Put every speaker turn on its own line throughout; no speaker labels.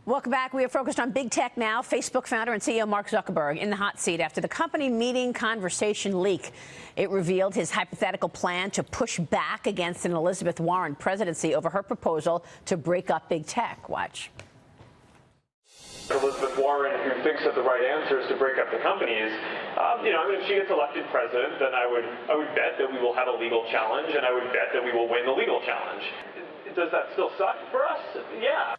Welcome back. We are focused on big tech now. Facebook founder and CEO Mark Zuckerberg in the hot seat after the company meeting conversation leak. It revealed his hypothetical plan to push back against an Elizabeth Warren presidency over her proposal to break up big tech. Watch.
Elizabeth Warren, who thinks that the right answer is to break up the companies, if she gets elected president, then I would bet that we will have a legal challenge, and I would bet that we will win the legal challenge. Does that still suck for us? Yeah.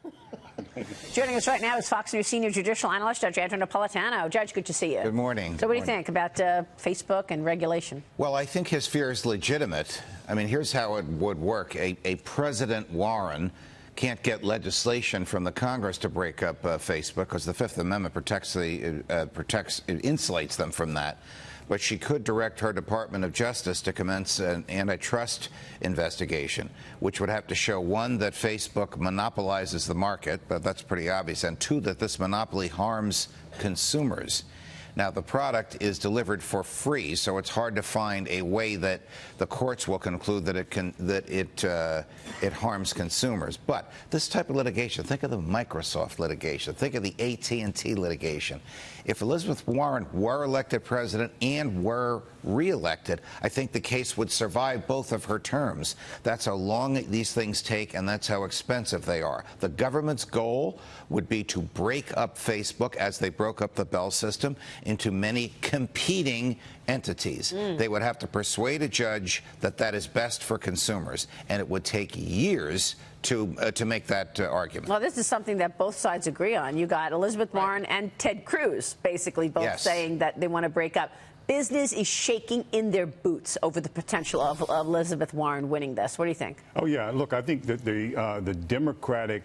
Joining us right now is Fox News senior judicial analyst Judge Andrew Napolitano. Judge, good to see you.
Good morning.
So what do you think about Facebook and regulation?
Well, I think his fear is legitimate. I mean, here's how it would work. A President Warren can't get legislation from the Congress to break up Facebook because the Fifth Amendment insulates them from that. But she could direct her Department of Justice to commence an antitrust investigation, which would have to show, one, that Facebook monopolizes the market, but that's pretty obvious, and two, that this monopoly harms consumers. Now, the product is delivered for free, so it's hard to find a way that the courts will conclude that it harms consumers. But this type of litigation, think of the Microsoft litigation, think of the AT&T litigation. If Elizabeth Warren were elected president and were reelected, I think the case would survive both of her terms. That's how long these things take, and that's how expensive they are. The government's goal would be to break up Facebook, as they broke up the Bell system, into many competing entities. They would have to persuade a judge that that is best for consumers, and it would take years to make that argument.
Well, this is something that both sides agree on. You got Elizabeth Warren and Ted Cruz basically both saying that they want to break up. Business is shaking in their boots over the potential of Elizabeth Warren winning this. What do you think?
Oh, yeah. Look, I think that the Democratic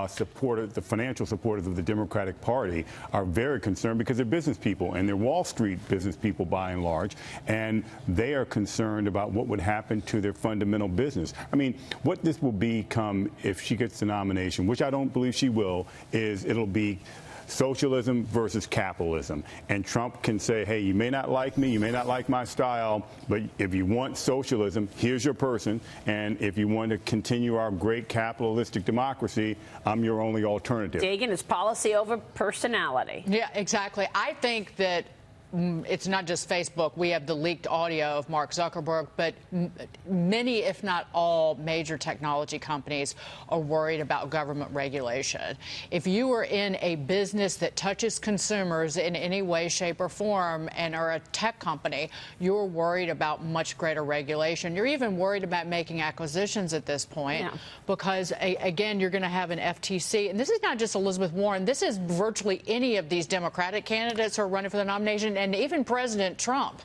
supporters, the financial supporters of the Democratic Party are very concerned because they're business people, and they're Wall Street business people by and large, and they are concerned about what would happen to their fundamental business. I mean, what this will become if she gets the nomination, which I don't believe she will, is it'll be socialism versus capitalism. And Trump can say, hey, you may not like me, you may not like my style, but if you want socialism, here's your person. And if you want to continue our great capitalistic democracy, I'm your only alternative.
Dagan, is policy over personality?
Yeah, exactly. I think that it's not just Facebook. We have the leaked audio of Mark Zuckerberg, but many, if not all, major technology companies are worried about government regulation. If you are in a business that touches consumers in any way, shape, or form and are a tech company, you're worried about much greater regulation. You're even worried about making acquisitions at this point because, again, you're going to have an FTC. And this is not just Elizabeth Warren. This is virtually any of these Democratic candidates who are running for the nomination, and even President Trump,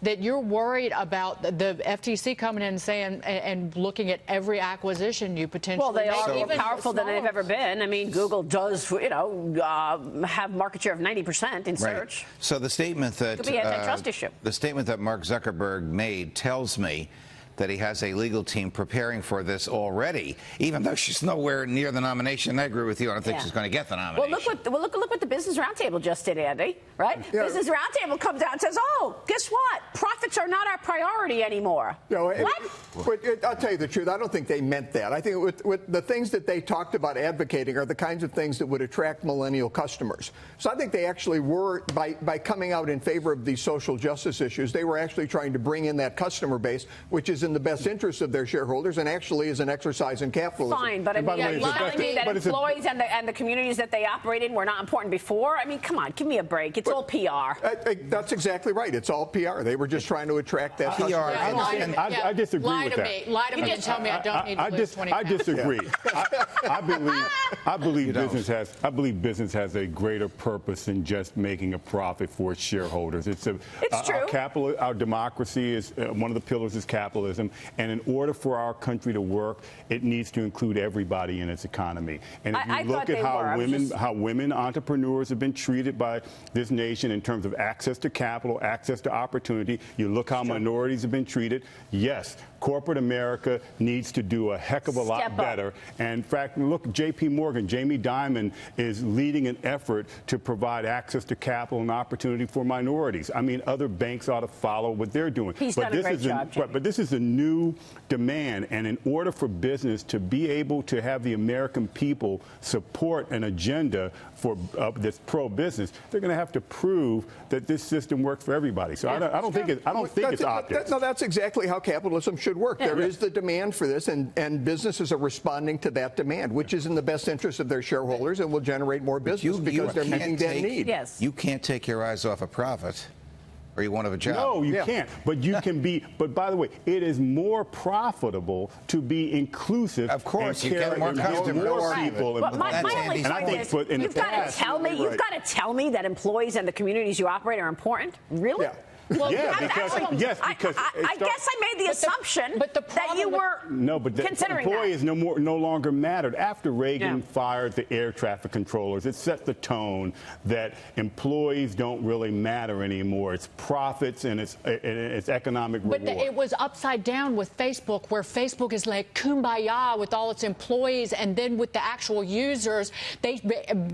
that you're worried about the FTC coming in and saying and looking at every acquisition you potentially make.
Well, they are more powerful than they've ever been. I mean, Google does, have market share of 90% in search.
Right. So the statement that
could be an antitrust issue.
The statement that Mark Zuckerberg made tells me that he has a legal team preparing for this already, even though she's nowhere near the nomination. I agree with you. I don't think she's going to get the nomination.
Well, look what the Business Roundtable just did, Andy, right? Yeah. Business Roundtable comes out and says, oh, guess what? Profits are not our priority anymore. What?
I'll tell you the truth. I don't think they meant that. I think with the things that they talked about advocating are the kinds of things that would attract millennial customers. So I think they actually were, by coming out in favor of these social justice issues, they were actually trying to bring in that customer base, which is in the best interest of their shareholders and actually is an exercise in capitalism.
Fine, but I mean, you're telling me that employees and the communities that they operate in were not important before? I mean, come on, give me a break. It's all PR.
That's exactly right. It's all PR. They were just trying to attract that
PR.
I disagree with that.
Lie to me and tell me I don't need to lose 20 pounds.
I disagree. I believe business has a greater purpose than just making a profit for its shareholders. It's true. Our democracy is one of the pillars is capitalism. And in order for our country to work, it needs to include everybody in its economy. And if you look at how women entrepreneurs have been treated by this nation in terms of access to capital, access to opportunity, you look how minorities have been treated. Yes, corporate America needs to do a heck of a lot better. And in fact, look, J.P. Morgan, Jamie Dimon is leading an effort to provide access to capital and opportunity for minorities. I mean, other banks ought to follow what they're doing.
He's done a great job,
but this is the new demand. And in order for business to be able to have the American people support an agenda for that's pro-business, they're going to have to prove that this system works for everybody. So I don't think it's optics.
No, that's exactly how capitalism should work. There is the demand for this, and businesses are responding to that demand, which is in the best interest of their shareholders and will generate more business because they're meeting that need.
Yes.
You can't take your eyes off a profit, or you won't have a job.
No, you can't. But you can be. But by the way, it is more profitable to be inclusive.
Of course,
and
you get more customers,
more people.
Well, my only point is, you've got to tell me that employees and the communities you operate are important. Really?
Yeah.
Well,
because
I guess I made the assumption that you were considering
employees
that.
no longer mattered. After Reagan fired the air traffic controllers, it set the tone that employees don't really matter anymore. It's profits and it's economic reward.
But it was upside down with Facebook, where Facebook is like kumbaya with all its employees, and then with the actual users, they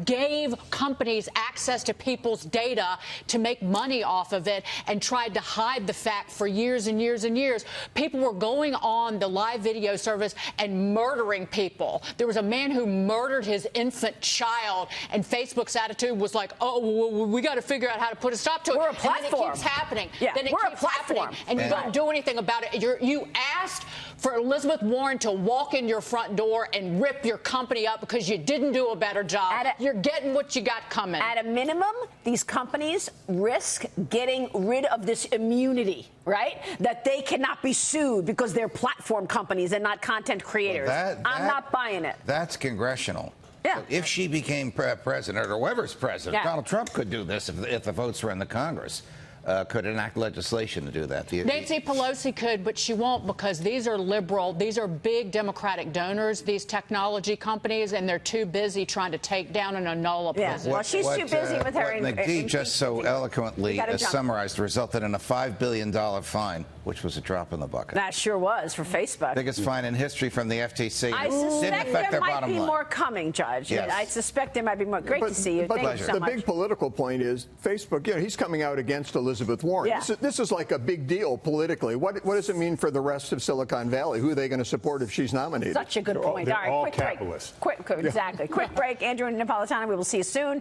gave companies access to people's data to make money off of it, and tried to hide the fact for years and years and years. People were going on the live video service and murdering people. There was a man who murdered his infant child, and Facebook's attitude was like, oh, we got to figure out how to put a stop to it.
We're a platform.
And then it keeps happening.
Yeah,
then it
we're
keeps
a platform.
happening, and you don't do anything about it. You asked for Elizabeth Warren to walk in your front door and rip your company up because you didn't do a better job. You're getting what you got coming.
At a minimum, these companies risk getting rid of this immunity, right? That they cannot be sued because they're platform companies and not content creators. I'm not buying it.
That's congressional.
Yeah.
So if she became president, or whoever's president, Donald Trump could do this if the votes were in the Congress. Could enact legislation to do that.
Nancy Pelosi could, but she won't, because these are liberal. These are big Democratic donors, these technology companies, and they're too busy trying to take down and annul a president.
Well, she's too busy with her.
What McGee just so eloquently summarized resulted in a $5 billion fine, which was a drop in the bucket.
That sure was for Facebook.
Biggest fine in history from the FTC.
I suspect there might be more coming, Judge.
Yes.
I suspect there might be more. Great to see you. Thank you so much.
The big political point is Facebook, he's coming out against Elizabeth Warren.
Yeah.
This is like a big deal politically. What does it mean for the rest of Silicon Valley? Who are they going to support if she's nominated?
Such a good point.
They're
all right,
all
quick
capitalists.
break. Exactly. Quick break. Andrew Napolitano, we will see you soon.